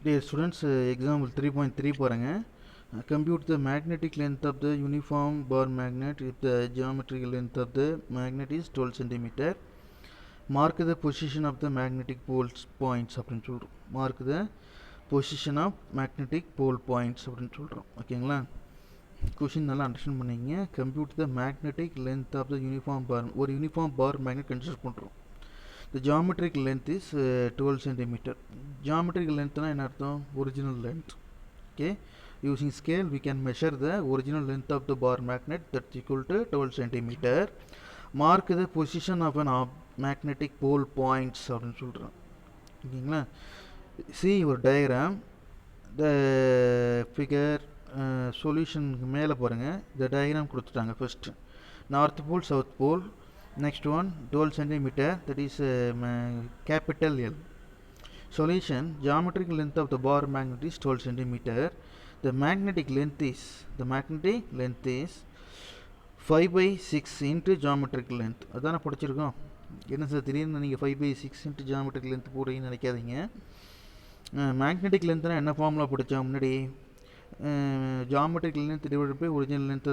Dear students, example 3.3 பாருங்க. Compute the magnetic length of the uniform bar magnet if the geometric length of the magnet is 12 cm. Mark the position of the magnetic poles points அப்படின்னு சொல்கிறோம். Mark the position of magnetic pole points அப்படின்னு சொல்கிறோம். ஓகேங்களா? Question நல்லா understand பண்ணிங்க. Compute the magnetic length of the uniform bar. ஒரு uniform bar magnet consider பண்ணுறோம். The geometric length is 12 cm. Geometric length na enna artham? Original length. Okay, using scale we can measure the original length of the bar magnet, that's equal to 12 cm. Mark the position of an magnetic pole points அப்படினு சொல்றோம். ஓகேங்களா? See your diagram, the figure solution மேல பாருங்க. The diagram கொடுத்துட்டாங்க. First north pole, south pole. Next one 12 cm, that is capital L. Solution: geometric length of the bar magnet is 12 cm. The magnetic length is 5/6 into geometric length. அதான படிச்சிருக்கோம். என்ன sir திடீர்னு நீங்கள் 5/6 into geometric length போடுறீங்கன்னு நினைக்காதீங்க. Magnetic லென்த்னா என்ன formula படித்தோம் முன்னாடி? Geometric length divided by original length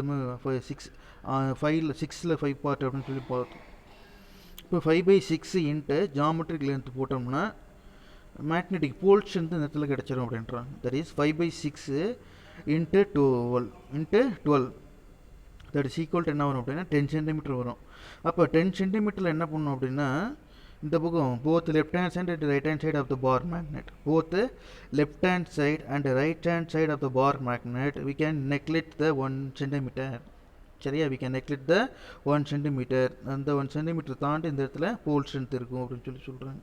6ல் 5 பார்ட் அப்படின்னு சொல்லி பார்த்தோம். இப்போ 5/6 இன்ட்டு ஜாமெட்ரிக் லென்த் போட்டோம்னா மேக்னெட்டிக் போல் ஸ்ட்ரென்த் இந்த இடத்துல கிடச்சிரும் அப்படின்றாங்க. That is 5/6 into 12 that is equal to என்ன வரும் அப்படின்னா 10 சென்டிமீட்டர் வரும். அப்போ 10 சென்டிமீட்டரில் என்ன பண்ணணும் அப்படின்னா இந்த பக்கம் both left hand side and right hand side of the bar magnet, both left hand side and right hand side of the bar magnet we can neglect the 1 cm. சரியா? we can neglect the 1 cm. அந்த 1 cm தாண்டி இந்த இடத்துல போல் strength இருக்கும் அப்படின்னு சொல்லி சொல்கிறாங்க.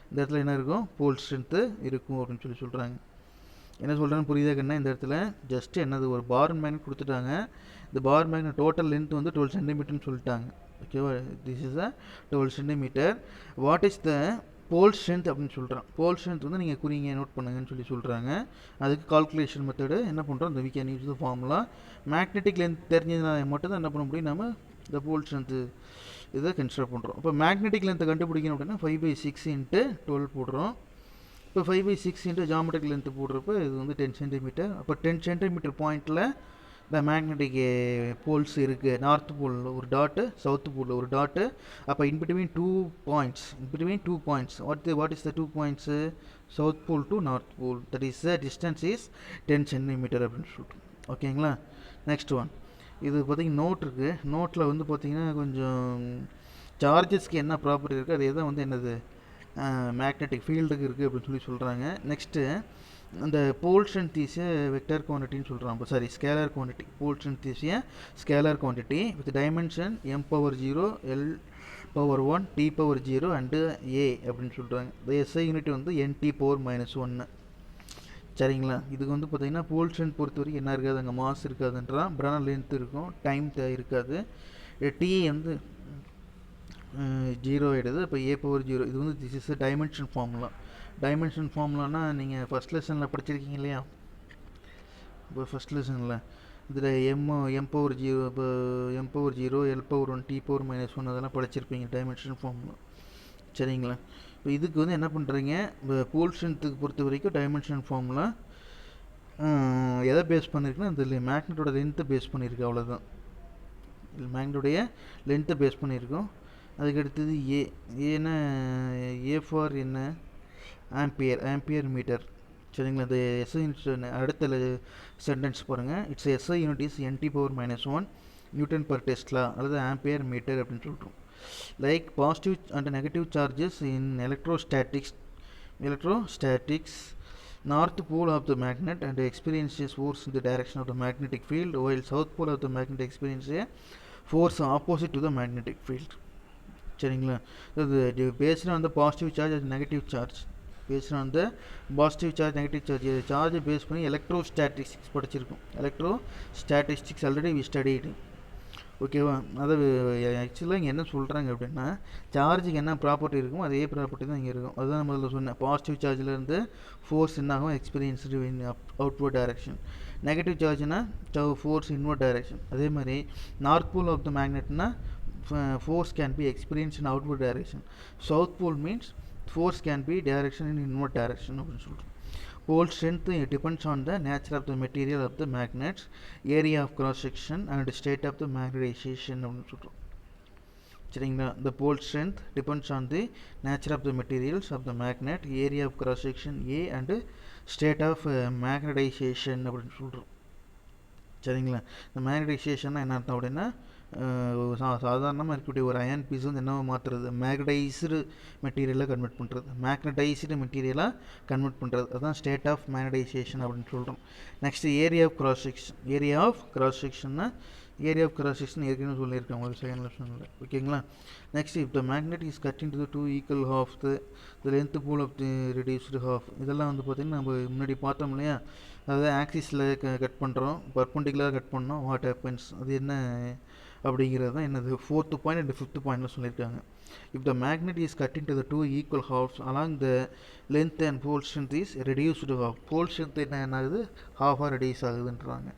இந்த இடத்துல என்ன இருக்கும்? போல் ஸ்ட்ரென்த்து இருக்கும் அப்படின்னு சொல்லி சொல்கிறாங்க. என்ன சொல்கிறான்னு புரியுதாக்கன்னா இந்த இடத்துல ஜஸ்ட் என்னது ஒரு பார் மேக்னெட் கொடுத்துட்டாங்க. இந்த பார் மேக்னெட் டோட்டல் லென்த் வந்து 12 சென்டிமீட்டர்னு சொல்லிட்டாங்க. ஓகேவா? This is a 12 centimetre. What is the pole strength அப்படின்னு சொல்கிறான். போல் ஸ்ட்ரென்த் வந்து நீங்கள் குறிங்க நோட் பண்ணுங்கன்னு சொல்லி சொல்கிறாங்க. அதுக்கு கால்குலேஷன் மெத்தடு என்ன பண்ணுறோம்? இந்த we can use the formula. Magnetic length தெரிஞ்சதுனா மட்டும் தான் என்ன பண்ண முடியும்? நம்ம இந்த போல் ஸ்ட்ரென்த்து இதை கன்சிடர் பண்ணுறோம். இப்போ மேக்னெட்டிக் லென்த்தை கண்டுபிடிக்கணும் அப்படின்னா 5/6 இன்ட்டு 12 போடுறோம். இப்போ 5/6 இன்ட்டு ஜாமெட்ரிக் லென்த்து போடுறப்போ இது வந்து 10 சென்டிமீட்டர். அப்போ 10 சென்டிமீட்டர் பாயிண்டில் இந்த மேக்னெட்டிக் போல்ஸ் இருக்குது. நார்த் போலில் ஒரு டாட்டு, சவுத் போலில் ஒரு டாட்டு. அப்போ in between two points what is the 2 points? South pole to north pole. That is the distance is 10 centimetre அப்படின்னு சொல்லிட்டு. ஓகேங்களா? நெக்ஸ்ட் ஒன் இது பார்த்திங்கன்னா நோட் இருக்குது. நோட்டில் வந்து பார்த்திங்கன்னா கொஞ்சம் சார்ஜஸ்க்கு என்ன ப்ராப்பர்ட்டி இருக்குது அதே தான் வந்து என்னது மேக்னெட்டிக் ஃபீல்டுக்கு இருக்குது அப்படின்னு சொல்லி சொல்கிறாங்க. நெக்ஸ்ட்டு அந்த போல் ஸ்ட்ரென்த் இஸ் வெக்டர் குவான்டிட்டின்னு சொல்கிறாங்க. Sorry, scalar quantity. Pole strength is scalar quantity with dimension m/0, l/1, t/0 and a அப்படின்னு சொல்கிறாங்க. இந்த SI யூனிட் வந்து nt⁻⁻1. சரிங்களா? இதுக்கு வந்து பார்த்திங்கன்னா போல் ஸ்ட்ரென்த் பொறுத்த வரைக்கும் என்ன இருக்காது? அங்கே மாஸ் இருக்காதுன்றான். பிரான லென்த் இருக்கும், டைம் இருக்காது. டி வந்து 0 ஆகிடுது. இப்போ a/0 இது வந்து this is dimension formula. Dimension ஃபார்முலானா நீங்கள் ஃபஸ்ட் லெசனில் படிச்சிருக்கீங்க இல்லையா? இப்போ ஃபஸ்ட் லெசனில் இதில் m/0 இப்போ m/0, l/1, t⁻⁻1 அதெல்லாம் படிச்சிருப்பீங்க டைமென்ஷன் ஃபார்முலா. சரிங்களா? இப்போ இதுக்கு வந்து என்ன பண்ணுறீங்க? இப்போ போல் ஸ்ட்ரென்த்துக்கு பொறுத்த வரைக்கும் டைமென்ஷன் ஃபார்முலா எதை பேஸ் பண்ணியிருக்குன்னா இந்த மேக்னெட்டோட லென்த்தை பேஸ் பண்ணியிருக்கு. அவ்வளோதான். மேக்னெட்டுடைய லென்த்தை பேஸ் பண்ணியிருக்கோம். அதுக்கு அடுத்தது ஏன்னா ஏ ஃபார் என்ன? Ampere metre. சரிங்களா? இந்த SI யூனிட் அடுத்த சென்டென்ஸ் பாருங்கள். It's SI unit is nt⁻⁻1 newton per tesla அல்லது ஆம்பியர் மீட்டர் அப்படின்னு சொல்கிறோம். Like positive and negative charges in electrostatics north pole of the magnet and experiences force in the direction of the magnetic field, while south pole of the magnet experiences a force opposite to the magnetic field. சரிங்களா? இது based on the positive charge and negative charge. Based on the positive charge, negative charge சார்ஜை base பண்ணி electrostatics படிச்சிருக்கோம். Electrostatics already we studied. ஓகேவா? அதாவது ஆக்சுவலாக இங்கே என்ன சொல்கிறாங்க அப்படின்னா சார்ஜுக்கு என்ன ப்ராப்பர்ட்டி இருக்குமோ அதே ப்ராப்பர்ட்டி தான் இங்கே இருக்கும். அதுதான் முதல்ல சொன்னேன். பாசிட்டிவ் சார்ஜிலேருந்து ஃபோர்ஸ் என்னாகும்? Experienced in outward direction. Negative சார்ஜ்னா ஃபோர்ஸ் இன்வர்ட் டைரக்ஷன். அதே மாதிரி நார்த் போல் ஆஃப் த மேக்னெட்னா force can be experienced in outward direction. South pole means force can be direction in inward direction அப்படின்னு சொல்கிறோம். pole strength depends on the nature of the material of the magnets, area of cross section and state of the magnetization அப்படின்னு சொல்கிறோம். சரிங்களா? the pole strength depends on the nature of the materials of the magnet, area of cross section A and state of magnetization அப்படின்னு சொல்கிறோம். சரிங்களா? இந்த மேக்னடைசேஷன்னா என்ன அர்த்தம் அப்படின்னா சாதாரணமாக இருக்கக்கூடிய ஒரு அயன் பீஸ் வந்து என்னவோ மாற்றுறது, மேக்னடைஸ்டு மெட்டீரியலாக கன்வெர்ட் பண்ணுறது, மேக்னடைஸ்டு மெட்டீரியலாக கன்வெர்ட் பண்ணுறது, அதுதான் ஸ்டேட் ஆஃப் மேக்னடைசேஷன் அப்படின்னு சொல்கிறோம். Next area of cross section. Area of cross செக்ஷன்னா ஏரியா ஆஃப் கிராஸ் செக்ஷன் ஏற்கனவே சொல்லியிருக்கேன் உங்களுக்கு செகண்ட் லெசனில். ஓகேங்களா? Next if the magnet is cut into the two equal half the length pool of the reduced half. இதெல்லாம் வந்து பார்த்திங்கன்னா நம்ம முன்னாடி பார்த்தோம் இல்லையா, அதாவது ஆக்சிஸில் கட் பண்ணுறோம், பர்பண்டிகுலராக கட் பண்ணோம், வாட் ஹேப்பன்ஸ், அது என்ன அப்படிங்கிறது தான் என்னது 4th பாயிண்ட் அண்ட் 5th பாயிண்டில் சொல்லியிருக்காங்க. If the magnet is cut into the two equal halves along the length and pole strength is reduced half. Pole strength என்ன ஆகுது, ஹாஃபாக ரெடியூஸ் ஆகுதுன்றாங்க.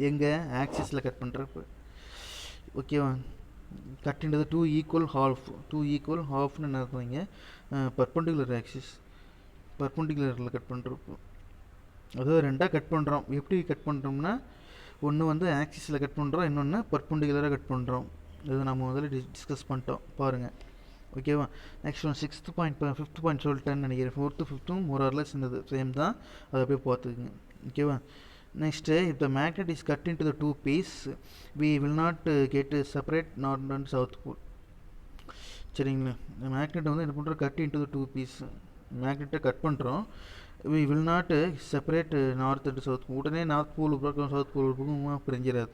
எங்கே ஆக்சிஸில் கட் பண்ணுறப்ப. ஓகேவா? Cut into the two equal half. Two equal ஹாஃப்னு என்ன அர்த்தம், perpendicular axis, பர்பண்டிகுலரில் cut பண்ணுறப்போ, அதாவது ரெண்டாக கட் பண்ணுறோம். எப்படி கட் பண்ணுறோம்னா, ஒன்று வந்து ஆக்சிஸில் கட் பண்ணுறோம், இன்னொன்று பர்பண்டிகுலராக கட் பண்ணுறோம். இது நம்ம முதல்ல டிஸ்கஸ் பண்ணிட்டோம் பாருங்கள். ஓகேவா? Next one 6th point 5th point சொல்லிட்டேன்னு நினைக்கிறேன். 4th 5th மோரர்லெஸ் இருந்தது சேம் தான், அதை அப்படியே பார்த்துக்குங்க. ஓகேவா? Next if the magnet is cut into the two piece we will not get separate north and south pole. சரிங்களா? இந்த மேக்னெட்டை வந்து என்ன பண்ணுறோம், cut into the two piece, மேக்னெட்டை கட் பண்ணுறோம், we will not separate north and south. உடனே north pole பக்கம் சவுத் போல் பக்கம் பிரிஞ்சிடாது.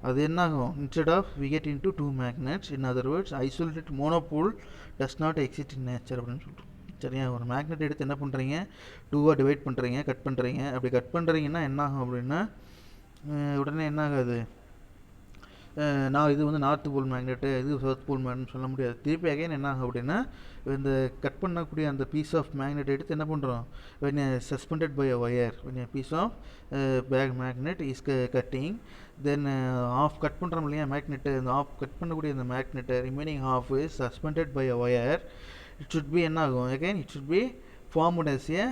அது என்ன ஆகும், instead of we get into two magnets, in other words isolated monopole does not exist in nature அப்படின்னு சொல்கிறோம். சரியா? ஒரு மேக்னெட் எடுத்து என்ன பண்ணுறீங்க, டூவாக டிவைட் பண்ணுறீங்க, கட் பண்ணுறீங்க. அப்படி கட் பண்ணுறீங்கன்னா என்ன ஆகும் அப்படின்னா, உடனே என்ன ஆகாது, நான் இது வந்து நார்த் போல் மேக்னெட்டு, இது சவுத் போல் மேக்னெட் சொல்ல முடியாது. திருப்பி அகைன் என்ன ஆகும் அப்படின்னா, இந்த கட் பண்ணக்கூடிய அந்த பீஸ் ஆஃப் மேக்னெட் எடுத்து என்ன பண்ணுறோம், when suspended by a wire, when a piece of magnet is cutting, then half cut பண்ணுறோம் இல்லையா மேக்னெட்டு, இந்த ஆஃப் கட் பண்ணக்கூடிய அந்த மேக்னெட்டை remaining half is suspended by a wire. It should be என்ன ஆகும், again it should be formed as a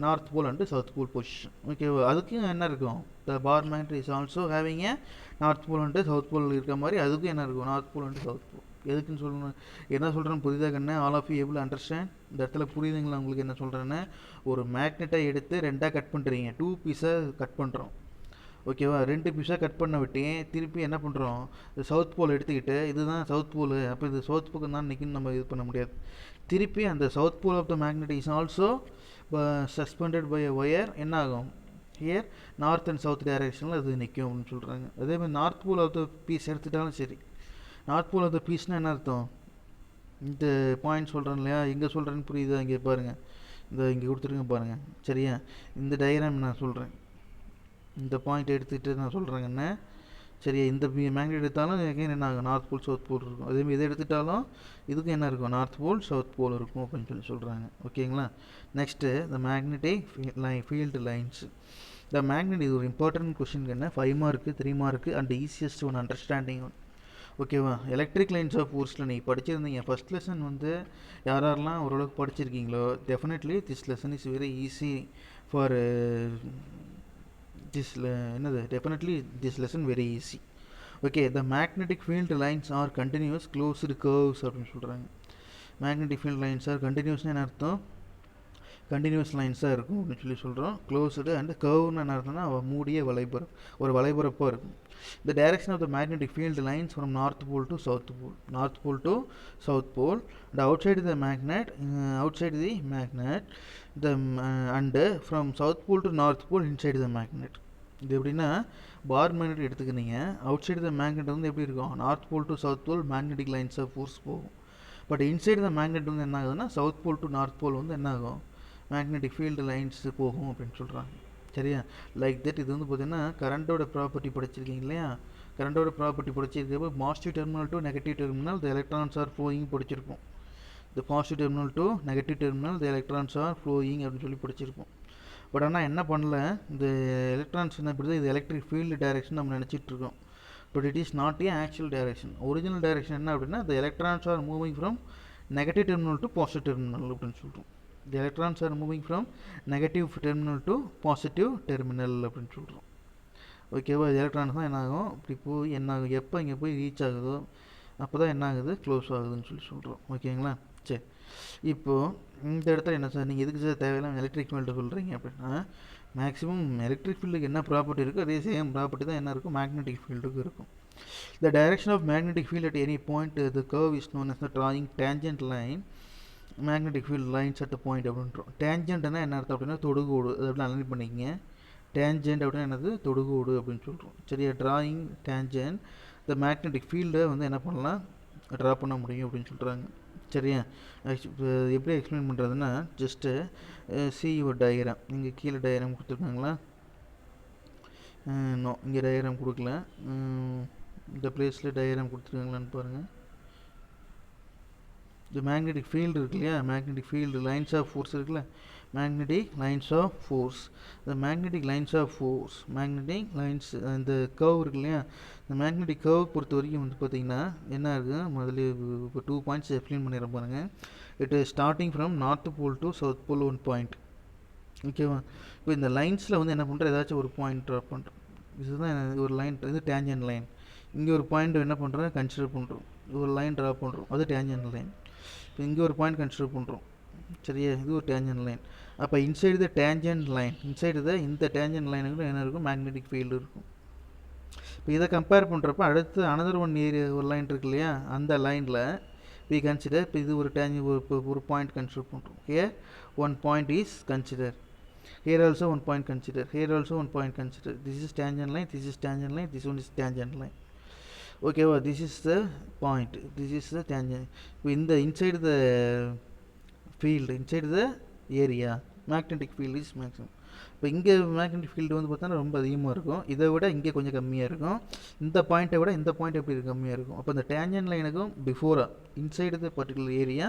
north pole and south pole position. ஓகேவா? அதுக்கும் என்ன இருக்கும், the bar magnet is also having a north pole and south pole இருக்கிற மாதிரி அதுக்கும் என்ன இருக்கும், north pole and south pole. எதுக்குன்னு சொல்லணும், என்ன சொல்கிறேன்னு புரியுதா கண்ணு? All of you able understand? இந்த இடத்துல புரியுதுங்களா உங்களுக்கு என்ன சொல்கிறேன்னு? ஒரு மேக்னெட்டை எடுத்து ரெண்டாக கட் பண்ணுறீங்க, டூ பீஸாக கட் பண்ணுறோம். ஓகேவா? ரெண்டு பீஸாக கட் பண்ண விட்டு திருப்பி என்ன பண்ணுறோம், சவுத் போல் எடுத்துக்கிட்டு இதுதான் சவுத் போல், அப்போ இது சவுத் பக்கம் தான் நிற்குன்னு நம்ம இது பண்ண முடியாது. திருப்பி அந்த south pole of the magnet is also suspended by a wire. என்ன ஆகும், ஹியர் நார்த் அண்ட் சவுத் டைரக்ஷனில் அது நிற்கும் அப்படின்னு சொல்கிறாங்க. அதேமாதிரி north pole of the piece எடுத்துட்டாலும் சரி. நார்த் போல் ஆஃப் த பீஸ்னால் என்ன அர்த்தம், இந்த பாயிண்ட் சொல்கிறேன் இல்லையா, எங்கே சொல்கிறேன்னு புரியுதா? இங்கே பாருங்கள், இந்த இங்கே கொடுத்துருங்க பாருங்கள். சரியா? இந்த டயக்ராம் நான் சொல்கிறேன், இந்த பாயிண்ட் எடுத்துகிட்டு நான் சொல்கிறேங்கண்ணே. சரியா? இந்த மேக்னெட் எடுத்தாலும் எகைன் என்ன ஆகும், நார்த் போல் சவுத் போல் இருக்கும். அதேமாதிரி இதை எடுத்துட்டாலும் இதுக்கும் என்ன இருக்கும், நார்த் போல் சவுத் போல் இருக்கும் அப்படின்னு சொல்கிறாங்க. ஓகேங்களா? Next the magnetic field lines. The magnet, இது ஒரு இம்பார்ட்டன்ட் கொஷின் என்ன, 5 mark 3 mark and easiest one understanding. ஓகேவா? எலக்ட்ரிக் லைன்ஸ் ஆஃப் ஃபோர்ஸில் நீங்கள் படிச்சிருந்தீங்க ஃபஸ்ட் லெசன் வந்து யாரெல்லாம் ஓரளவுக்கு படிச்சிருக்கீங்களோ, definitely this lesson is very easy for this என்னது definitely this lesson very easy. Okay, the magnetic field lines are continuous closed curves அப்படின்னு சொல்கிறாங்க. magnetic field lines are continuousனு என்ன அர்த்தம், கண்டினியூஸ் லைன்ஸாக இருக்கும் அப்படின்னு சொல்கிறோம். க்ளோஸ்டு அண்ட் கர்வ்னு என்ன அர்த்தம்னா மூடிய வளைபரம், ஒரு வளைபரப்பாக இருக்கும். The direction of the magnetic field lines from north pole to south pole, north pole to south pole, and outside the magnet, the and from south pole to north pole inside the magnet. இது எப்படின்னா, bar magnet எடுத்துக்கினீங்க, outside the magnet வந்து எப்படி இருக்கும், north pole to south pole magnetic lines of force போகும். But inside the magnet வந்து என்ன ஆகுதுன்னா, south pole to north pole வந்து என்ன ஆகும், மேக்னெட்டிக் ஃபீல்டு லைன்ஸ் போகும் அப்படின்னு சொல்கிறாங்க. சரியா? Like that. இது வந்து பார்த்திங்கன்னா கரண்ட்டோட ப்ராப்பர்ட்டி படிச்சிருக்கீங்க இல்லையா, கரண்ட்டோட ப்ராப்பர்ட்டி படிச்சிருக்கப்போ positive terminal to negative terminal the electrons are flowing படிச்சிருப்போம். The positive terminal to negative terminal the electrons are flowing அப்படின்னு சொல்லி படிச்சிருப்போம். பட் ஆனால் என்ன பண்ணல, இந்த எலக்ட்ரான்ஸ் என்ன பண்ணுறது, இது எலக்ட்ரிக் ஃபீல்டு டைரக்ஷன் நம்ம நினச்சிட்ருக்கோம். But it is not a actual direction. Original direction என்ன அப்படின்னா, the electrons are moving from negative terminal to positive terminal அப்படின்னு சொல்கிறோம். the electrons are moving from negative terminal to positive terminal அப்படின்னு சொல்கிறோம். ஓகேவா, electrons தான் என்ன ஆகும், இப்படி போய் என்ன ஆகும், எப்போ இங்கே போய் ரீச் ஆகுதோ அப்போ தான் என்ன ஆகுது, க்ளோஸ் ஆகுதுன்னு சொல்கிறோம். ஓகேங்களா. சரி, இப்போது இந்த இடத்துல என்ன சார் நீங்கள் எதுக்கு சார் தேவையில்லாம எலக்ட்ரிக் ஃபீல்டு சொல்கிறீங்க அப்படின்னா, மேக்ஸிமம் எலக்ட்ரிக் ஃபீல்டுக்கு என்ன ப்ராப்பர்ட்டி இருக்குது அதே சேம் ப்ராப்பர்ட்டி தான் என்ன இருக்கும் மேக்னெட்டிக் ஃபீல்டுக்கு இருக்கும். The direction of magnetic field at any point, the curve is known as the drawing tangent line. Magnetic field lines at the point அப்படின்றோம். டேஞ்சென்ட்னா என்ன அர்த்தம் அப்படின்னா தொடுகோடு, அது அப்படி அலைன் பண்ணிக்கங்க. டேஞ்சென்ட் அப்படின்னா என்னது, தொடுகோடு அப்படின்னு சொல்கிறோம். சரியா, டிராயிங் டேஞ்சென்ட் த மேக்னெட்டிக் ஃபீல்டை வந்து என்ன பண்ணலாம், ட்ரா பண்ண முடியும் அப்படின்னு சொல்கிறாங்க. சரியா, எப்படி எக்ஸ்பிளைன் பண்ணுறதுன்னா, ஜஸ்ட்டு சி யுவர் டயக்ராம். இங்கே கீழே டயக்ராம் கொடுத்துருக்காங்களா, நோ இங்கே டயக்ராம் கொடுக்கல, இந்த பிளேஸில் டயக்ராம் கொடுத்துருக்காங்களான்னு பாருங்கள். இந்த மேக்னெட்டிக் ஃபீல்டு இருக்கு இல்லையா, magnetic field lines of force இருக்குல்ல, மேக்னெட்டிக் லைன்ஸ் ஆஃப் ஃபோர்ஸ், இந்த magnetic lines of force, magnetic lines, இந்த கர்வ் இருக்கு இல்லையா, இந்த மேக்னெட்டிக் கர்வ் பொறுத்த வரைக்கும் வந்து பார்த்திங்கன்னா என்ன இருக்குது, முதல்ல இப்போ 2 பாயிண்ட்ஸ் எக்ஸ்பிளைன் பண்ணிடுற பாருங்கள். It is starting from north pole to south pole 1 point. ஓகேவா, இப்போ இந்த லைன்ஸில் வந்து என்ன பண்ணுறோம், ஏதாச்சும் ஒரு பாயிண்ட் ட்ரா பண்ணுறோம். இதுதான் ஒரு லைன், இது டேஞ்சன்ட் லைன். இங்கே ஒரு பாயிண்ட் என்ன பண்ணுறோம், கன்சிடர் பண்ணுறோம், ஒரு லைன் ட்ரா பண்ணுறோம், அது டேஞ்சன்ட் லைன். இப்போ இங்கே ஒரு பாயிண்ட் கன்சிடர் பண்ணுறோம். சரியா, இது ஒரு டேஞ்சன்ட் லைன். அப்போ inside the tangent line, inside the இந்த டேஞ்சன்ட் லைனுக்கு என்ன இருக்கும், மேக்னெட்டிக் ஃபீல்டு இருக்கும். இப்போ இதை கம்பேர் பண்ணுறப்ப அடுத்து அனதர் ஒன் ஏரியா ஒரு லைன் இருக்கு இல்லையா, அந்த லைனில் வி கன்சிடர், இப்போ இது ஒரு ஒரு பாயிண்ட் கன்சிடர் பண்ணுறோம். Here 1 point is consider, here also 1 point consider, here also 1 point consider. This is tangent line, this is tangent line, this one is tangent line. Okay, well, this is the point, this is the tangent. In the inside the field, inside the area, magnetic field is maximum. இப்போ இங்கே magnetic field வந்து பார்த்தோன்னா ரொம்ப அதிகமாக இருக்கும், இதை விட இங்கே கொஞ்சம் கம்மியாக இருக்கும். இந்த பாயிண்ட்டை விட இந்த பாயிண்ட் எப்படி கம்மியாக இருக்கும். அப்போ இந்த டேஞ்சன்ட் லைனுக்கும் பிஃபோராக inside the particular area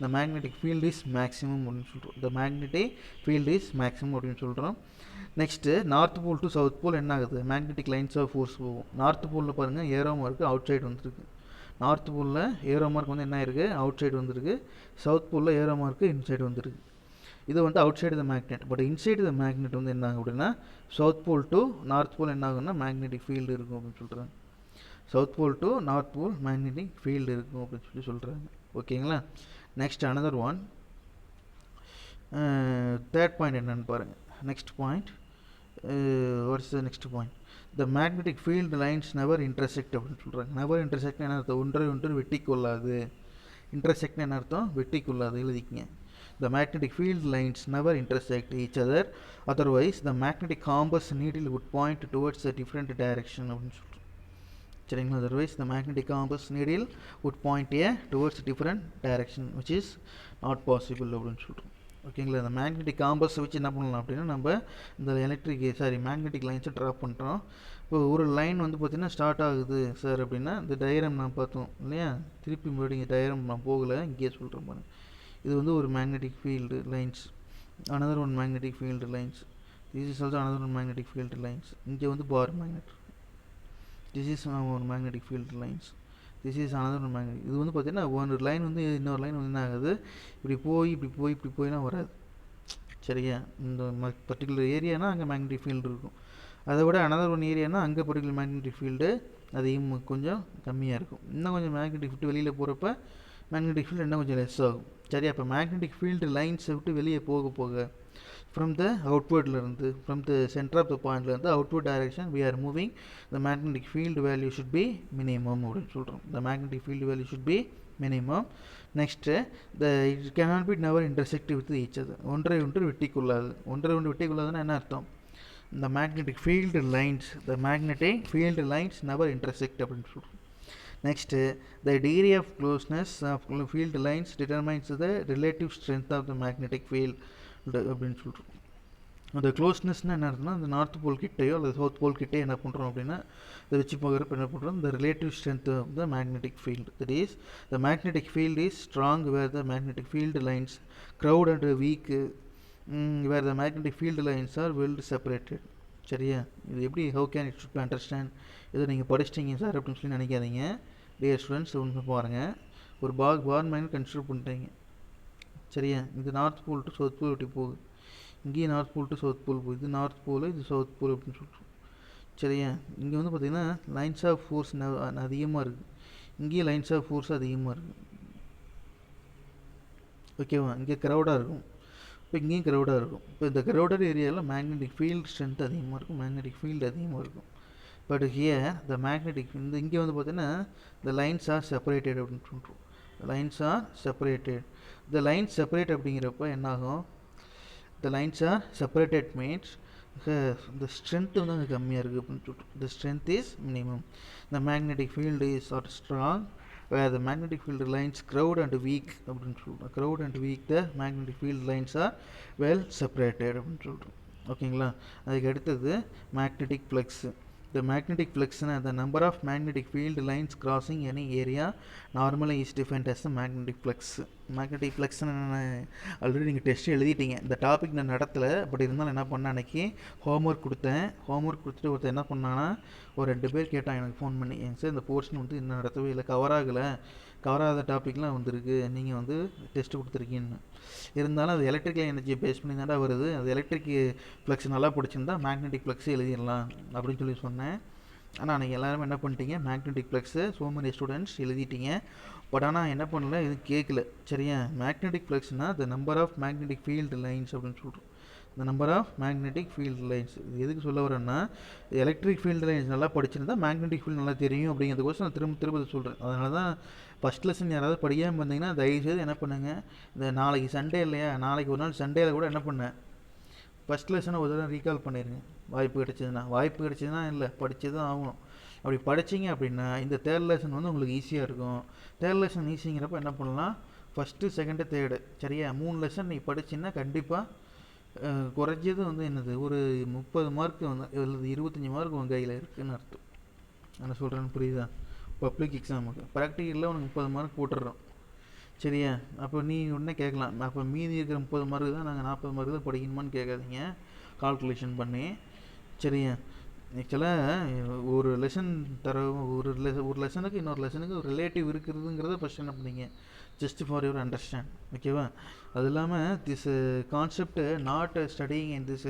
the magnetic field is maximum அப்படின்னு சொல்கிறோம். the magnetic field is maximum அப்படின்னு சொல்கிறோம். Next north pole to south pole என்ன ஆகுது, மேக்னெட்டிக் லைன்ஸ் ஆஃப் ஃபோர்ஸ் போகும். நார்த் போலில் பாருங்கள் ஏரோ மார்க்கு அவுட் சைடு வந்துருக்கு, நார்த் போலில் ஏரோ மார்க் வந்து என்ன இருக்குது, அவுட் சைடு வந்துருக்கு. சவுத் போலில் ஏரோ மார்க்கு இன்சைடு வந்துருக்கு. இது வந்து outside the magnet. But inside the magnet வந்து என்ன ஆகும் அப்படின்னா, south pole to north pole என்ன ஆகும்னா மேக்னெட்டிக் ஃபீல்டு இருக்கும் அப்படின்னு சொல்கிறாங்க. South pole to north pole magnetic field இருக்கும் அப்படின்னு சொல்கிறாங்க. ஓகேங்களா. Next another one, third point என்னென்னு பாருங்கள். Next point, what's the next point, the magnetic field lines never intersect அப்படின்னு சொல்கிறாங்க. நெவர் இன்டர்செக்ட் என்ன அர்த்தம், ஒன்று வெட்டி கொள்ளாது. இன்டர்செக்ட் என்ன அர்த்தம், வெட்டி கொள்ளாது, எழுதிக்கங்க. The magnetic field lines never intersect each other, otherwise the magnetic compass needle would point towards a different direction அப்படின்னு சொல்கிறோம். சரிங்களா, otherwise the magnetic compass needle would point towards a different direction which is not possible அப்படின்னு சொல்கிறோம். ஓகேங்களா, இந்த magnetic காம்பஸை வச்சு என்ன பண்ணலாம் அப்படின்னா, நம்ம இந்த மேக்னெட்டிக் லைன்ஸை ட்ரா பண்ணுறோம். இப்போ ஒரு லைன் வந்து பார்த்திங்கன்னா ஸ்டார்ட் ஆகுது சார் அப்படின்னா, இந்த டயக்ராம் நான் பார்த்தோம் இல்லையா, திருப்பி மறுபடியும் இங்கே டயக்ராம் நான் போகலை, இங்கேயே சொல்கிறேன் பாருங்கள். இது வந்து ஒரு magnetic field lines, another one magnetic field lines, this is also another one magnetic field lines. இங்கே வந்து bar magnet, this is one magnetic field lines, this is another one magnetic. இது வந்து பார்த்திங்கன்னா ஒரு லைன் வந்து இன்னொரு லைன் வந்து என்ன ஆகுது, இப்படி போயினா வராது. சரியா, இந்த பர்டிகுலர் ஏரியானா அங்கே மேக்னெட்டிக் ஃபீல்டு இருக்கும், அதை விட அனதர் ஒன் ஏரியானா அங்கே பர்டிகுலர் மேக்னெட்டிக் ஃபீல்டு அதிகம் கொஞ்சம் கம்மியாக இருக்கும். இன்னும் கொஞ்சம் மேக்னெட்டிக் விட்டு வெளியில் போகிறப்ப மேக்னெட்டிக் ஃபீல்டு இன்னும் கொஞ்சம் லெஸ் ஆகும். சரியா, இப்போ மேக்னெட்டிக் ஃபீல்டு லைன்ஸை விட்டு வெளியே போக ஃப்ரம் த அவுட்வேர்ட்லேருந்து, from the center of the பாயிண்ட்லேருந்து outward direction we are moving, the magnetic field value should be minimum அப்படின்னு சொல்கிறோம். The magnetic field value should be minimum. Next it cannot be never intersect with each other, ஒன்று வெட்டிக்கொள்ளாது. ஒன்று வெட்டிக்கொள்ளாதுன்னா என்ன அர்த்தம், the magnetic field lines never intersect அப்படின்னு சொல்கிறோம். Next, the degree of closeness of field lines determines the relative strength of the magnetic field அப்படின்னு சொல்கிறோம். அந்த க்ளோஸ்னஸ்னால் என்ன அர்த்தம்னா, அந்த நார்த் போல் கிட்டேயோ அல்லது சவுத் போல் கிட்டே என்ன பண்ணுறோம் அப்படின்னா, இதை வச்சு போகிறப்ப என்ன பண்ணுறோம், இந்த relative strength of the magnetic field. That is the magnetic field is strong where the magnetic field lines crowd and weak where the magnetic field lines are well separated. சரியா, இது எப்படி how can it should be understand, இதை நீங்கள் படிச்சிட்டிங்க sir அப்படின்னு சொல்லி நினைக்காதீங்க. Dear students, ஒன்று பாருங்கள், ஒரு பார் மேக்னெட் கன்சிடர் பண்ணுறீங்க. சரியா? இது north pole to south pole இப்படி போகுது. இங்கேயும் north pole to south pole போகுது. இது நார்த் போல், இது சவுத் போல் அப்படின்னு சொல்லிட்டு. சரியா? இங்கே வந்து பார்த்திங்கன்னா லைன்ஸ் ஆஃப் ஃபோர்ஸ் அதிகமாக இருக்குது. இங்கேயும் லைன்ஸ் ஆஃப் ஃபோர்ஸ் அதிகமாக இருக்குது. ஓகேவா? இங்கே க்ரௌடாக இருக்கும், இப்போ இங்கேயும் க்ரௌடாக இருக்கும். இப்போ இந்த க்ரௌடட் ஏரியாவில் மேக்னெட்டிக் ஃபீல்டு ஸ்ட்ரென்த் அதிகமாக இருக்கும், மேக்னெட்டிக் ஃபீல்டு அதிகமாக இருக்கும். பட் ஹியர் த மேக்னெட்டிக் இங்கே வந்து பார்த்தீங்கன்னா த லைன்ஸ் ஆர் செப்பரேட்டட் அப்படின்னு சொல்கிறோம். Lines R separated. The lines separate அப்படிங்கிறப்ப என்னாகும்? The lines R separated means இந்த ஸ்ட்ரென்த் வந்து அங்கே கம்மியாக இருக்குது அப்படின்னு சொல்லிட்டு. The strength is minimum. The magnetic field is are strong where the magnetic field lines crowd and weak அப்படின்னு சொல்கிறோம். crowd and weak the magnetic field lines are well separated அப்படின்னு சொல்கிறோம். ஓகேங்களா? அதுக்கு அடுத்தது magnetic flux. The magnetic flux the number of magnetic field lines crossing any area normally is defined as the magnetic flux. magnetic flux already நீங்கள் test எழுதிட்டீங்க. இந்த topic நான் நடத்தலை, but இருந்தாலும் என்ன பண்ணேன், அன்றைக்கி ஹோம்ஒர்க் கொடுத்தேன். ஹோம்ஒர்க் கொடுத்துட்டு ஒருத்தர் என்ன பண்ணான்னா, ஒரு 2 பேர் கேட்டாங்க எனக்கு ஃபோன் பண்ணி, எங்க சார் இந்த போர்ஷன் வந்து இன்னும் நடத்தவே இல்லை, கவர் ஆகாத டாப்பிக்லாம் வந்துருக்கு, நீங்கள் வந்து டெஸ்ட்டு கொடுத்துருக்கீங்கன்னு. இருந்தாலும் அது எலக்ட்ரிக்கல் எனர்ஜியை பேஸ் பண்ணி தாண்டா வருது, அது எலக்ட்ரிக் ஃப்ளக்ஸ் நல்லா பிடிச்சிருந்தா மேக்னெட்டிக் ஃப்ளக்ஸ் எழுதிடலாம் அப்படின்னு சொல்லி சொன்னேன். ஆனால் அன்றைக்கி எல்லாருமே என்ன பண்ணிட்டீங்க, magnetic flux so many students எழுதிட்டீங்க. பட் ஆனால் என்ன பண்ணல, எதுவும் கேட்கல. சரியா? மேக்னெட்டிக் ஃப்ளக்ஸ்னால் the number of magnetic field lines அப்படின்னு சொல்கிறோம். இந்த number of magnetic field lines இது எதுக்கு சொல்ல வரேன்னா, எலக்ட்ரிக் ஃபீல்டு லைன்ஸ் நல்லா படிச்சிருந்தா மேக்னெட்டிக் ஃபீல்டு நல்லா தெரியும் அப்படிங்கிறதுக்கோசம் நான் திரும்ப சொல்கிறேன். அதனால தான் ஃபஸ்ட் லெசன் யாராவது படிக்காமல் இருந்தீங்கன்னா தயவுசெய்து என்ன பண்ணுங்கள், இந்த நாளைக்கு சண்டே இல்லையா, நாளைக்கு ஒரு நாள் சண்டேயில் கூட என்ன பண்ணேன், ஃபஸ்ட் லெசனை ஒரு தடவை ரீகால் பண்ணிடுங்க. வாய்ப்பு கிடச்சிதுன்னா இல்லை, படித்து தான் ஆகணும். அப்படி படிச்சிங்க அப்படின்னா இந்த தேர்ட் லெசன் வந்து உங்களுக்கு ஈஸியாக இருக்கும். தேர்ட் லெசன் ஈஸிங்கிறப்ப என்ன பண்ணலாம், ஃபஸ்ட்டு செகண்டு தேர்டு சரியா 3 லெசன் நீ படிச்சின்னா கண்டிப்பாக குறைஞ்சது வந்து என்னது ஒரு 30 மார்க்கு வந்து 25 மார்க் உங்கள் கையில் இருக்குதுன்னு அர்த்தம். என்ன சொல்கிறேன்னு புரியுதா? பப்ளிக் எக்ஸாமுக்கு ப்ராக்டிக்கலில் உனக்கு 30 மார்க் போட்டுடுறோம். சரியா? அப்போ நீ உடனே கேட்கலாம், அப்போ மீதி இருக்கிற 30 மார்க்கு தான் நாங்கள் 40 மார்க்கு தான் படிக்கணுமான்னு கேட்காதீங்க, கால்குலேஷன் பண்ணி. சரியா? ஆக்சுவலாக ஒரு லெசன் ஒரு லெசனுக்கு இன்னொரு லெசனுக்கு ஒரு ரிலேட்டிவ் இருக்கிறதுங்கிறத ஃபஸ்ட் என்ன பண்ணீங்க, ஜஸ்ட் ஃபார் யுவர் அண்டர்ஸ்டாண்ட். ஓகேவா? அது இல்லாமல் this concept not studying in this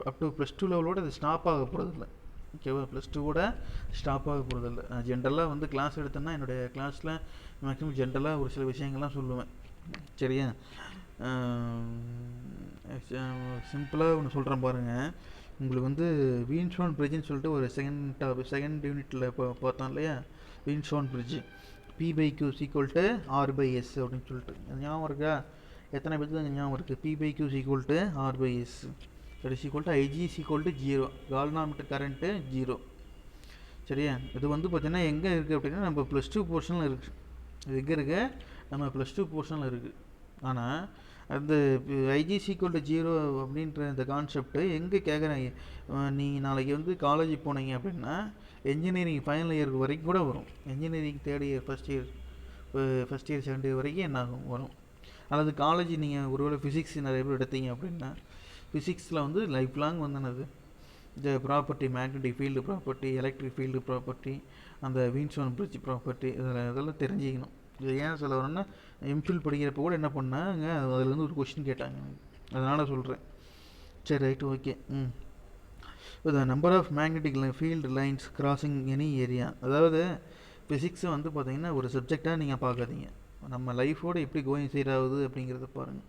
up to +2 லெவலோடு அது ஸ்டாப் ஆக போகிறதில்ல. ஓகேவா? +2 ஸ்டாப் ஆக போகிறதில்ல. நான் ஜென்ரலாக வந்து கிளாஸ் எடுத்தேன்னா என்னுடைய கிளாஸில் மேக்ஸிமம் ஜென்ரலாக ஒரு சில விஷயங்கள்லாம் சொல்லுவேன். சரியா? சிம்பிளாக ஒன்று சொல்கிறேன் பாருங்கள். உங்களுக்கு வந்து வீன்ஸ்டோன் பிரிட்ஜுன்னு சொல்லிட்டு ஒரு செகண்ட் யூனிட்டில் பார்த்தோம் இல்லையா, வீன்ஸ்டோன் பிரிட்ஜு P/Q = R/S அப்படின்னு சொல்லிட்டு ஞாபகம் இருக்கா? எத்தனை பேருக்கு அங்கே ஞாபகம் இருக்குது? P/Q = R/S Ig 0, galvanometer current 0. சரியா? இது வந்து பார்த்தீங்கன்னா எங்கே இருக்குது அப்படின்னா நம்ம +2 போர்ஷனில் இருக்குது. இது எங்கே இருக்குது? நம்ம +2 போர்ஷனில் இருக்குது. ஆனால் அந்த Ig 0 அப்படின்ற இந்த கான்செப்ட்டு எங்கே கேட்குறாங்க, நீங்கள் நாளைக்கு வந்து காலேஜ் போனீங்க அப்படின்னா என்ஜினியரிங் ஃபைனல் இயர் வரைக்கும் கூட வரும். Engineering third year first year second year வரைக்கும் என்ன ஆகும் வரும். அல்லது காலேஜ் நீங்கள் ஒருவேளை ஃபிசிக்ஸ் நிறைய பேர் எடுத்தீங்க அப்படின்னா ஃபிசிக்ஸில் வந்து லைஃப் லாங் வந்து என்னது, இந்த property, magnetic field property, electric field property, அந்த வீன்ஸ்டோன் பிரிட்ஜ் ப்ராப்பர்ட்டி, இதெல்லாம் தெரிஞ்சிக்கணும். இது ஏன் சொல்ல வரேன்னா, எம்ஃபில் படிக்கிறப்போ கூட என்ன பண்ணாங்க, அதில் வந்து ஒரு கொஷின் கேட்டாங்க, அதனால் சொல்கிறேன். சரி, right, okay. The number of magnetic field lines crossing any area. அதாவது ஃபிசிக்ஸை வந்து பார்த்திங்கன்னா ஒரு சப்ஜெக்டாக நீங்கள் பார்க்காதீங்க, நம்ம லைஃபோடு எப்படி கோயிங் சைட் ஆகுது அப்படிங்கிறத பாருங்கள்.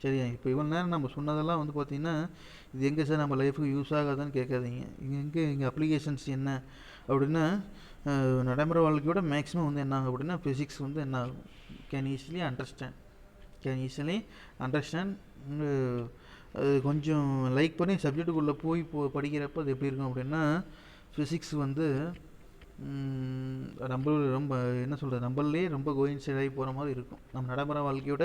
சரியா? இப்போ இவ்வளோ நேரம் நம்ம சொன்னதெல்லாம் வந்து பார்த்திங்கன்னா இது எங்கே சார் நம்ம லைஃபுக்கு யூஸ் ஆகாதான்னு கேட்காதீங்க. இங்கே அப்ளிகேஷன்ஸ் என்ன அப்படின்னா, நடைமுறை வாழ்க்கையோட மேக்ஸிமம் வந்து என்ன ஆகும் அப்படின்னா ஃபிசிக்ஸ் வந்து என்ன ஆகும், கேன் ஈஸிலி அண்டர்ஸ்டாண்ட். அது கொஞ்சம் லைக் பண்ணி சப்ஜெக்டுக்குள்ளே போய் படிக்கிறப்ப அது எப்படி இருக்கும் அப்படின்னா, ஃபிசிக்ஸ் வந்து ரொம்ப என்ன சொல்கிறது, நம்மளே ரொம்ப கோயின் சைட் ஆகி போகிற மாதிரி இருக்கும், நம்ம நடைமுறை வாழ்க்கையோட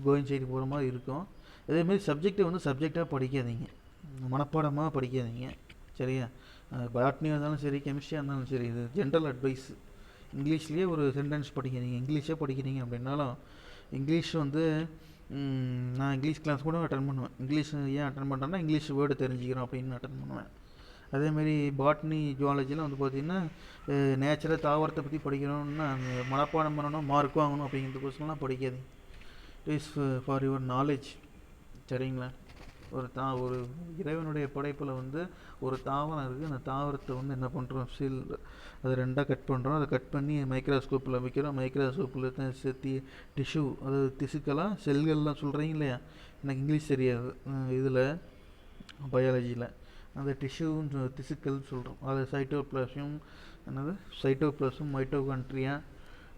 கோயின் சைடு போகிற மாதிரி இருக்கும். அதேமாதிரி சப்ஜெக்டை வந்து சப்ஜெக்டாக படிக்காதீங்க, மனப்பாடமாக படிக்காதீங்க. சரியா? பாட்னியாக இருந்தாலும் சரி, கெமிஸ்ட்ரியாக இருந்தாலும் சரி, இது ஜென்ரல் அட்வைஸ். இங்கிலீஷ்லேயே ஒரு சென்டென்ஸ் படிக்கிறீங்க, இங்கிலீஷே படிக்கிறீங்க அப்படின்னாலும் இங்கிலீஷ் வந்து நான் இங்கிலீஷ் கிளாஸ் கூட அட்டன் பண்ணுவேன். இங்கிலீஷ் ஏன் அட்டன் பண்ணுறேன்னா இங்கிலீஷ் வேர்டு தெரிஞ்சுக்கிறோம் அப்படின்னு அட்டன் பண்ணுவேன். அதேமாரி பாட்னி ஜுவாலஜிலாம் வந்து பார்த்திங்கன்னா நேச்சரை, தாவரத்தை பற்றி படிக்கணும்னா அந்த மனப்பாடம் பண்ணணும், மார்க் வாங்கணும் அப்படிங்கிறதுக்கோசம்லாம் படிக்காதீங்க. Is for your knowledge. சரிங்களா? ஒரு இறைவனுடைய படைப்பில் வந்து ஒரு தாவரம் இருக்குது. அந்த தாவரத்தை வந்து என்ன பண்ணுறோம், அதை ரெண்டாக கட் பண்ணுறோம். அதை கட் பண்ணி மைக்ரோஸ்கோப்பில் வைக்கிறோம். மைக்ரோஸ்கோப்பில் சேர்த்தி டிஷ்யூ, அதாவது திசுக்கெல்லாம் செல்கள்லாம் சொல்கிறீங்க இல்லையா, எனக்கு இங்கிலீஷ் தெரியாது, இதில் பயாலஜியில் அந்த டிஷ்யூன்னு திசுக்கள் சொல்கிறோம். அது சைட்டோபிளாசம், என்னது சைட்டோபிளாசம், மைட்டோகாண்ட்ரியா,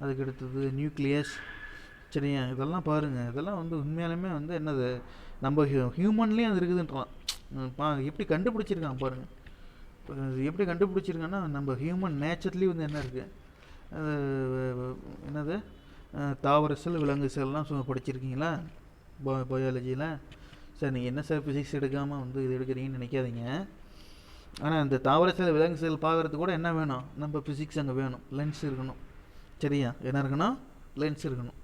அதுக்கு அடுத்தது நியூக்ளியஸ். சரியா? இதெல்லாம் பாருங்கள், இதெல்லாம் வந்து உண்மையாலுமே வந்து என்னது நம்ம ஹியூமன்லேயும் அது இருக்குதுன்றான். எப்படி கண்டுபிடிச்சிருக்கான் பாருங்கள். எப்படி கண்டுபிடிச்சிருக்கான்னா நம்ம ஹியூமன் நேச்சர்லேயும் வந்து என்ன இருக்குது, என்னது தாவர செல், விலங்கு செல்லாம் படிச்சிருக்கீங்களா பயாலஜியில்? சார் நீங்கள் என்ன சார் ஃபிசிக்ஸ் எடுக்காமல் வந்து இது எடுக்கிறீங்கன்னு நினைக்காதீங்க. ஆனால் இந்த தாவர செல், விலங்கு செல் பார்க்குறதுக்கு கூட என்ன வேணும், நம்ம ஃபிசிக்ஸ் அங்கே வேணும், லென்ஸ் இருக்கணும். சரியா? என்ன இருக்கணும், லென்ஸ் இருக்கணும்.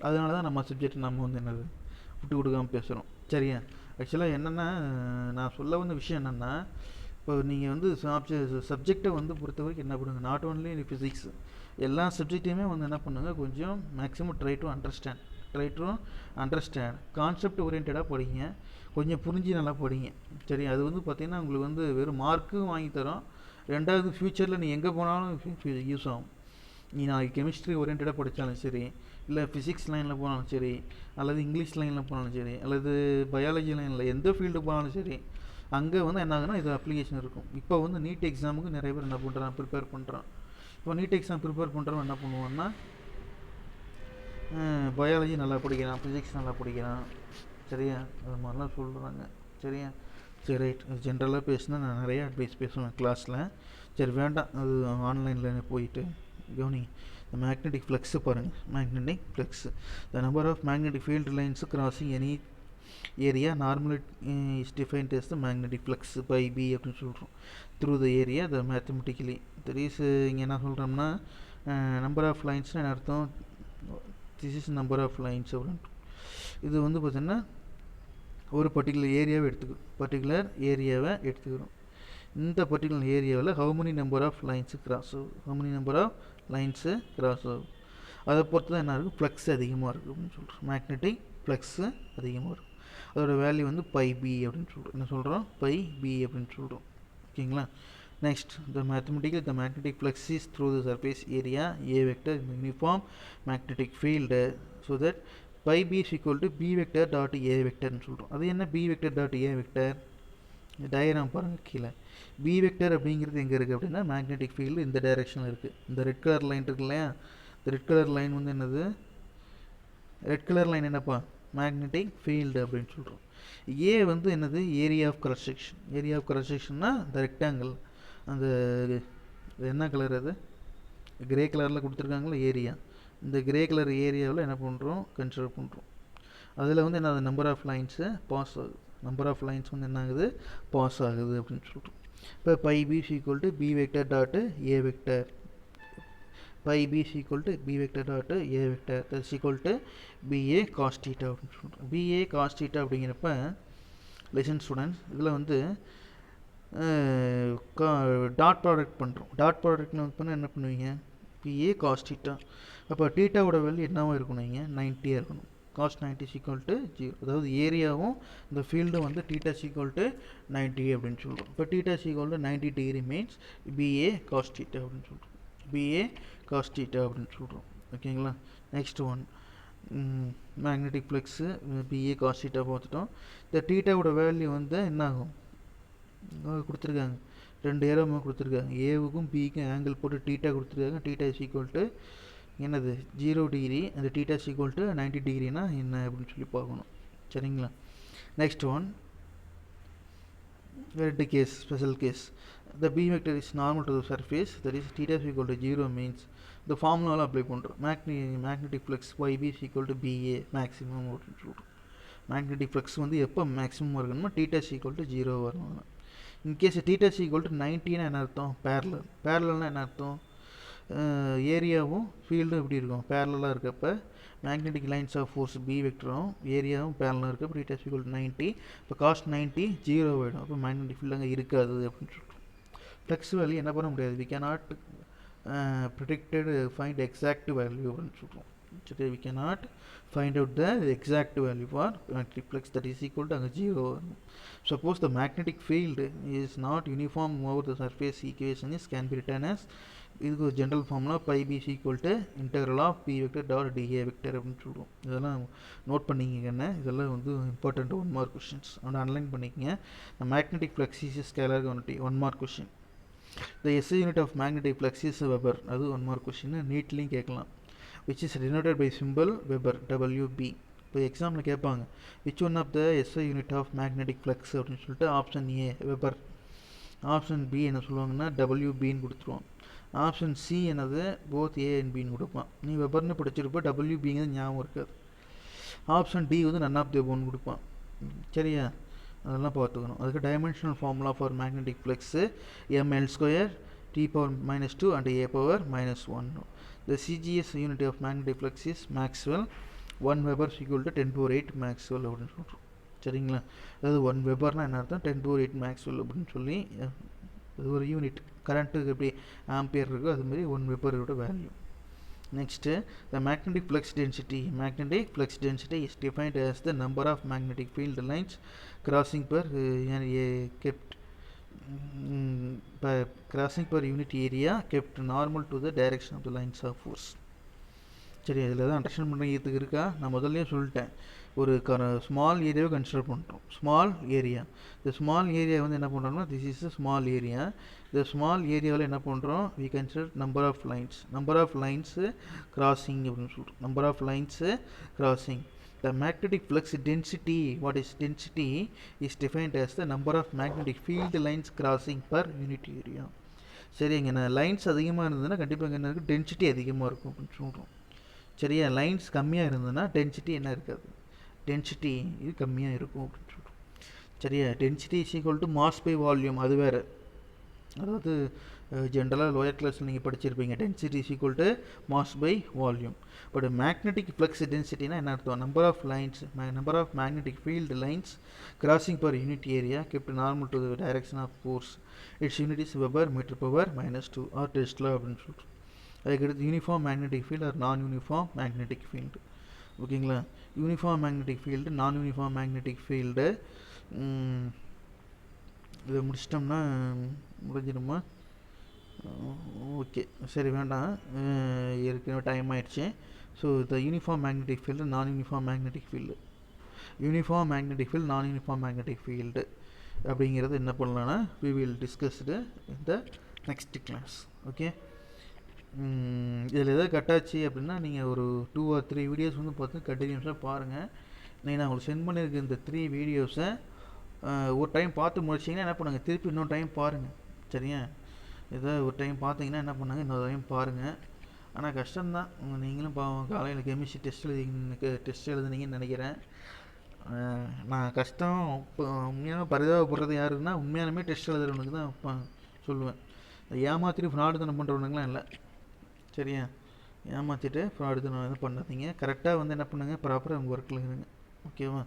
அதனால தான் நம்ம சப்ஜெக்ட் நம்ம வந்து என்னது விட்டு கொடுக்காமல் பேசுகிறோம். சரியா? ஆக்சுவலாக என்னென்னா, நான் சொல்ல வந்த விஷயம் என்னென்னா, இப்போ நீங்கள் வந்து சப்ஜெக்டை வந்து பொறுத்த வரைக்கும் என்ன பண்ணுங்கள், நாட் ஓன்லி ஃபிசிக்ஸ், எல்லா சப்ஜெக்டையுமே வந்து என்ன பண்ணுங்கள், கொஞ்சம் maximum try to understand concept ஓரியன்டாக படிங்க, கொஞ்சம் புரிஞ்சு நல்லா படிங்க. சரி? அது வந்து பார்த்திங்கன்னா உங்களுக்கு வந்து வெறும் மார்க்கும் வாங்கி தரோம், ரெண்டாவது ஃப்யூச்சரில் நீ எங்கே போனாலும் யூஸ் ஆகும். நீ நாளைக்கு கெமிஸ்ட்ரி ஓரியன்டாக படித்தாலும் சரி, இல்லை ஃபிசிக்ஸ் லைனில் போனாலும் சரி, அல்லது இங்கிலீஷ் லைனில் போனாலும் சரி, அல்லது பயாலஜி லைனில் எந்த ஃபீல்டு போனாலும் சரி, அங்கே வந்து என்ன ஆகுதுன்னா இது அப்ளிகேஷன் இருக்கும். இப்போ வந்து நீட் எக்ஸாமுக்கு நிறைய பேர் என்ன பண்ணுறான், ப்ரிப்பேர் பண்ணுறான். இப்போ நீட் எக்ஸாம் ப்ரிப்பேர் பண்ணுறவன் என்ன பண்ணுவான்னா, பயாலஜி நல்லா படிக்கிறான், ஃபிசிக்ஸ் நல்லா படிக்கிறான். சரியா? அது மாதிரிலாம் சொல்கிறாங்க. சரியா? சரி, ரைட். ஜென்ரலாக பேசினா நான் நிறையா அட்வைஸ் பேசுவேன் கிளாஸில். சரி, வேண்டாம், அது ஆன்லைனில் போயிட்டு கவனி. இந்த மேக்னெட்டிக் ஃப்ளக்ஸு பாருங்கள். Magnetic flux, the number of magnetic field lines crossing any area normally is defined as the magnetic flux by B அப்படின்னு சொல்கிறோம். Through the area the mathematically that is. இங்கே என்ன சொல்கிறோம்னா, நம்பர் ஆஃப் லைன்ஸ்னு என்ன அர்த்தம், this is number of lines அப்படின்ட்டு. இது வந்து பார்த்திங்கன்னா ஒரு பர்டிகுலர் ஏரியாவை எடுத்துக்கிறோம். இந்த பர்டிகுலர் ஏரியாவில் how many number of lines cross ஆகும், அதை பொறுத்து தான் என்ன இருக்கும், ஃப்ளக்ஸ் அதிகமாக இருக்குது அப்படின்னு சொல்கிறோம். மேக்னெட்டிக் ஃப்ளக்ஸு அதிகமாக இருக்கும். அதோட வேல்யூ வந்து πB அப்படின்னு சொல்கிறோம். என்ன சொல்கிறோம், πB அப்படின்னு சொல்கிறோம். ஓகேங்களா? Next, the magnetic flux is through the surface area A vector uniform magnetic field so that πB is equal to B vector dot A வெக்டர்னு சொல்கிறோம். அது என்ன B vector dot A vector, diagram பாருங்கள் கீழே. B vector அப்படிங்கிறது எங்கே இருக்குது அப்படின்னா, magnetic field இந்த டைரெக்ஷனில் இருக்குது. இந்த ரெட் கலர் லைன் இருக்கு இல்லையா, இந்த ரெட் கலர் லைன் வந்து என்னது, ரெட் கலர் லைன் என்னப்பா, மேக்னெட்டிக் ஃபீல்டு அப்படின்னு சொல்கிறோம். ஏ வந்து என்னது, ஏரியா ஆஃப் கிராஸ் செக்ஷன்னா இந்த ரெக்டாங்கிள், அந்த என்ன கலர், அது கிரே கலரில் கொடுத்துருக்காங்களா ஏரியா, இந்த கிரே கலர் ஏரியாவில் என்ன பண்ணுறோம், கன்சிடர் பண்ணுறோம். அதில் வந்து என்ன, நம்பர் ஆஃப் லைன்ஸு பாஸ் ஆகுது, நம்பர் ஆஃப் லைன்ஸ் வந்து என்ன ஆகுது, பாஸ் ஆகுது அப்படின்னு சொல்கிறோம். இப்போ πB is equal to B vector dot A vector, πB is equal to B vector dot A vector that is equal to BA cos theta அப்படின்னு சொல்கிறோம். BA cos theta அப்படிங்கிறப்ப லெசன் ஸ்டூடெண்ட்ஸ், இதில் வந்து dot product பண்ணுறோம். Dot ப்ராடக்ட்னு பண்ணால் என்ன பண்ணுவீங்க, BA cos theta. அப்போ டீட்டாவோட வேல்யூ என்னவாக இருக்கணும், இங்கே 90 இருக்கணும். cos 90 is equal to 0, அதாவது ஏரியாவும் இந்த ஃபீல்டும் வந்து θ is equal to 90 அப்படின்னு சொல்கிறோம். இப்போ θ is equal to 90 degree means BA cos theta அப்படின்னு சொல்கிறோம். BA cos theta அப்படின்னு சொல்கிறோம். ஓகேங்களா? Next one, magnetic flux BA cos theta பார்த்துட்டோம். இந்த θவோட வேல்யூ வந்து என்ன ஆகும், கொடுத்துருக்காங்க, ரெண்டு ஏரோமாக கொடுத்துருக்காங்க, ஏவுக்கும் பிக்கும் ஆங்கிள் போட்டு θ கொடுத்துருக்காங்க. θ is equal to என்னது 0 டிகிரி, அந்த θ is equal to 90 டிகிரினா என்ன அப்படின்னு சொல்லி பார்க்கணும். சரிங்களா? நெக்ஸ்ட் ஒன், ரெண்டு case, special case. The B vector is normal to the surface, that is θ is equal to 0 means இந்த ஃபார்முலாவில் அப்ளை பண்ணுறோம். Magnetic flux YB is equal to BA maximum அப்படின்னு சொல்கிறோம். மேக்னெட்டிக் ஃப்ளக்ஸ் வந்து எப்போ மேக்ஸிமம் இருக்கணுமோ θ is equal to 0 வரணும். In case θ is equal to 90னா என்ன அர்த்தம், பேரலல்னா என்ன அர்த்தம், ஏரியாவும் ஃபீல்டும் எப்படி இருக்கும், பேரலாக இருக்கப்போ magnetic lines of force B வெக்டரும் ஏரியாவும் பேரலாக இருக்குது. அப்போ θ is equal to 90. இப்போ cos 90 0 ஆகிடும். அப்போ மேக்னெட்டிக் ஃபீல்டு அங்கே இருக்காது அப்படின்னு சொல்கிறோம். ஃப்ளக்ஸ் வேல்யூ என்ன பண்ண முடியாது, we cannot predicted find exact value அப்படின்னு சொல்கிறோம். சரி, we cannot find out the exact value for magnetic flux that is equal to அங்கே 0 வரும். Suppose the magnetic field is not uniform over the surface, equation is can be written as, இதுக்கு ஒரு general formula phi B is equal to integral of B vector dot dA vector அப்படின்னு சொல்லுவோம். இதெல்லாம் note பண்ணிக்கங்க, இதெல்லாம் வந்து important 1 mark questions அதோட underline பண்ணிக்கங்க. Magnetic flux is scalar quantity 1 mark question. The SI unit of magnetic flux is Weber, அது 1 mark question. நீட்லையும் கேட்கலாம். which is denoted by symbol Weber WB. இப்போ எக்ஸாம்பிள் கேட்பாங்க which one of the SI unit of magnetic flux அப்படின்னு சொல்லிட்டு option A weber, option B என்ன சொல்லுவாங்கன்னா WBன்னு கொடுத்துருவோம், ஆப்ஷன் சி என்னது போத் ஏ அண்ட் பின்னு கொடுப்பான். நீ வெபர்னு படிச்சிருப்ப WBங்கிறது ஞாபகம் இருக்காது. ஆப்ஷன் டி வந்து நன் ஆஃப் தி ஒன் கொடுப்பான். சரியா, அதெல்லாம் பார்த்துக்கணும். அதுக்கு dimensional formula for magnetic flux ml² T⁻⁻2 and A⁻⁻1. The CGS unit of magnetic flux is Maxwell. 1 Weber is equal to 10⁸ Maxwell அப்படின்னு சொல்கிறோம். சரிங்களா, அதாவது 1 வெபர்னால் என்ன அர்த்தம், 10⁸ மேக்ஸ்வெல் அப்படின்னு சொல்லி அது ஒரு யூனிட். கரண்ட்டுக்கு எப்படி ஆம்பியர் இருக்கோ அதுமாதிரி 1 வெபரோட வேல்யூ. Next the magnetic flux density. Magnetic flux density is defined as the number of magnetic field lines crossing per unit area kept normal to the direction of the lines of force. சரி, இதில் தான் understand பண்ணுறதுக்கு இருக்கா, நான் முதல்ல சொல்லிட்டேன். ஒரு small ஏரியாவை கன்சிடர் பண்ணுறோம். ஸ்மால் ஏரியா, இந்த ஸ்மால் ஏரியா வந்து என்ன பண்ணுறோம்னா this is a small area. இந்த ஸ்மால் ஏரியாவில் என்ன பண்ணுறோம், we consider number of lines crossing அப்படின்னு சொல்கிறோம். Number of lines crossing. The magnetic flux density, what is density, is defined as the number of magnetic field lines crossing per unit area. சரி, இங்கே lines அதிகமாக இருந்ததுன்னா கண்டிப்பாக என்ன இருக்குது, density அதிகமாக இருக்கும் அப்படின்னு சொல்கிறோம். சரியா, லைன்ஸ் கம்மியாக இருந்ததுன்னா டென்சிட்டி என்ன இருக்காது, டென்சிட்டி இது கம்மியாக இருக்கும் அப்படின்னு சொல்கிறோம். சரியா, density is equal to mass by volume, அது வேறு. அதாவது ஜென்ரலாக லோயர் கிளாஸில் நீங்கள் படிச்சிருப்பீங்க density is equal to mass by volume. But magnetic flux டென்சிட்டினா என்ன அர்த்தம், number of magnetic field lines crossing per unit area kept normal to the direction of force. Its unit is weber meter power -2 or tesla அப்படின்னு சொல்லிட்டு. அதுக்கடுத்து uniform magnetic field or non uniform magnetic field. ஓகேங்களா, uniform magnetic field, non uniform magnetic field. இதை முடிச்சிட்டோம்னா முடிஞ்சிடுமா? Okay, சரி வேண்டாம், ஏற்கனவே டைம் ஆயிடுச்சு. So the uniform magnetic field, non uniform magnetic field, uniform magnetic field, non uniform magnetic field அப்படிங்கிறது என்ன பண்ணலான்னா we will discussed in the next class. Okay, இதில் எதாவது கட்டாச்சு அப்படின்னா நீங்கள் ஒரு 2 or 3 வீடியோஸ் வந்து பார்த்து கண்டினியூஸாக பாருங்கள். நான் உங்களுக்கு சென்ட் பண்ணியிருக்க இந்த 3 வீடியோஸை ஒரு டைம் பார்த்து முடிச்சிங்கன்னா என்ன பண்ணுங்கள், திருப்பி இன்னொரு டைம் பாருங்கள். சரியா, ஏதோ ஒரு டைம் பார்த்தீங்கன்னா என்ன பண்ணுங்கள், இன்னொரு டைம் பாருங்கள். ஆனால் கஷ்டம்தான், நீங்களும் காலையில் கெமிஸ்ட்ரி டெஸ்ட் எழுதுனீங்கன்னு நினைக்கிறேன். நான் கஷ்டம் இப்போ உண்மையான பரிதாபப்படுறது யாருன்னா உண்மையாலுமே டெஸ்ட் எழுதுறவனுக்கு தான் இப்போ சொல்லுவேன். ஏமாற்றிட்டு ஃப்ராடுத்தனம் பண்ணுறவனுங்களாம் இல்லை. சரியா, ஏமாற்றிட்டு ஃப்ராடுத்தனம் எதுவும் பண்ணாதீங்க. கரெக்டாக வந்து என்ன பண்ணுங்கள், ப்ராப்பராக உங்கள் ஒர்க்கில் இருங்க. ஓகேவா,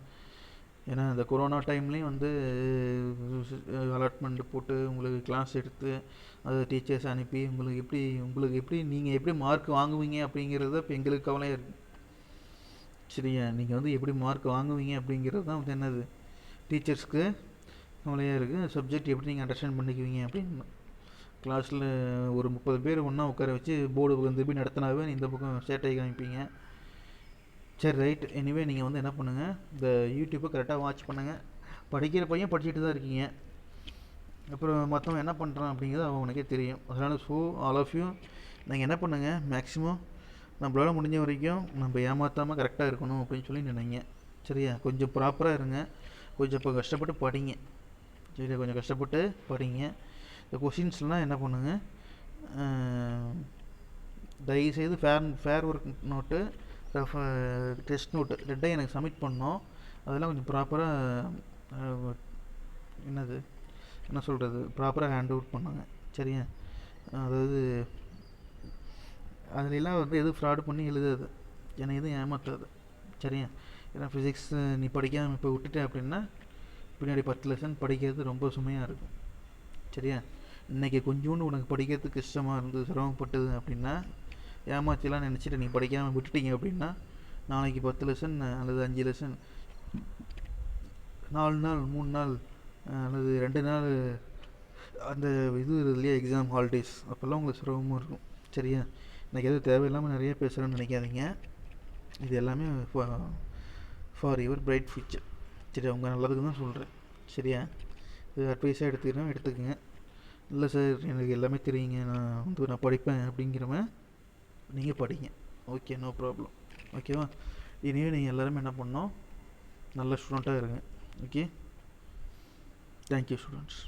ஏன்னா இந்த கொரோனா டைம்லேயும் வந்து அலாட்மெண்ட் போட்டு உங்களுக்கு கிளாஸ் எடுத்து அது டீச்சர்ஸ் அனுப்பி உங்களுக்கு எப்படி நீங்கள் எப்படி மார்க் வாங்குவீங்க அப்படிங்கிறது இப்போ எங்களுக்கு கவலையாக இருக்குது. சரியா, நீங்கள் வந்து எப்படி மார்க் வாங்குவீங்க அப்படிங்கிறது தான் வந்து என்னது டீச்சர்ஸ்க்கு கவலையாக இருக்குது. சப்ஜெக்ட் எப்படி நீங்கள் அண்டர்ஸ்டாண்ட் பண்ணிக்குவீங்க அப்படின்னு. கிளாஸில் ஒரு 30 பேர் ஒன்றா உட்கார வச்சு போர்டு பக்கம் திருப்பி நடத்தினாவே இந்த பக்கம் சேட்டை காமிப்பீங்க. சரி, ரைட். எனிவே நீங்கள் வந்து என்ன பண்ணுங்கள், இந்த யூடியூப்பை கரெக்டாக வாட்ச் பண்ணுங்கள். படிக்கிற பையன் படிச்சுட்டு தான் இருக்கீங்க, அப்புறம் மற்றவன் என்ன பண்ணுறான் அப்படிங்கிறது அவனுக்கே தெரியும். அதனால் ஆல் ஆஃப் யூ நீங்கள் என்ன பண்ணுங்கள், மேக்ஸிமம் நம்மளால் முடிஞ்ச வரைக்கும் நம்ம ஏமாற்றாமல் கரெக்டாக இருக்கணும் அப்படின்னு சொல்லி நினைங்க. சரியா, கொஞ்சம் ப்ராப்பராக இருங்க, கொஞ்சம் இப்போ கஷ்டப்பட்டு படிங்க. சரியா, கொஞ்சம் கஷ்டப்பட்டு படிங்க. இந்த கொஷின்ஸ்லாம் என்ன பண்ணுங்கள், தயவுசெய்து fair work note, test note ரெண்டையும் எனக்கு சப்மிட் பண்ணோம். அதெல்லாம் கொஞ்சம் ப்ராப்பராக என்ன சொல்கிறது ப்ராப்பராக ஹேண்ட் அவுட் பண்ணாங்க. சரியா, அதாவது அதுலெலாம் வந்து எதுவும் ஃப்ராடு பண்ணி எழுதாது, என்னை எதுவும் ஏமாற்றாது. சரியா, ஏன்னா ஃபிசிக்ஸ் நீ படிக்காமல் இப்போ விட்டுட்ட அப்படின்னா பின்னாடி 10 லெசன் படிக்கிறது ரொம்ப சுமையாக இருக்கும். சரியா, இன்றைக்கி கொஞ்சோண்டு உனக்கு படிக்கிறதுக்கு கஷ்டமாக இருந்து சிரமப்பட்டது அப்படின்னா ஏமாற்றிலாம் நினச்சிட்டு நீங்கள் படிக்காமல் விட்டுட்டீங்க அப்படின்னா நாளைக்கு 10 லெசன் அல்லது 5 லெசன் 4 நாள் 3 நாள் அல்லது 2 நாள் அந்த இது இல்லையா எக்ஸாம் ஹாலிடேஸ் அப்போல்லாம் உங்களுக்கு சிரமமாக இருக்கும். சரியா? எனக்கு எதுவும் தேவையில்லாமல் நிறைய பேசுகிறேன்னு நினைக்காதீங்க. இது எல்லாமே ஃபார் யுவர் பிரைட் ஃபியூச்சர். சரி, உங்கள் நல்லதுக்கு தான் சொல்கிறேன். சரியா? இது அட்வைஸாக எடுத்துக்கங்க. இல்லை சார் எனக்கு எல்லாமே தெரியுங்க, நான் படிப்பேன் அப்படிங்கிறவன் நீங்கள் படிங்க. Okay, no problem. ஓகேவா? இனிமேல் நீங்கள் எல்லாருமே என்ன பண்ணணும், நல்ல ஸ்டூடெண்ட்டாக இருங்க. Okay, thank you students.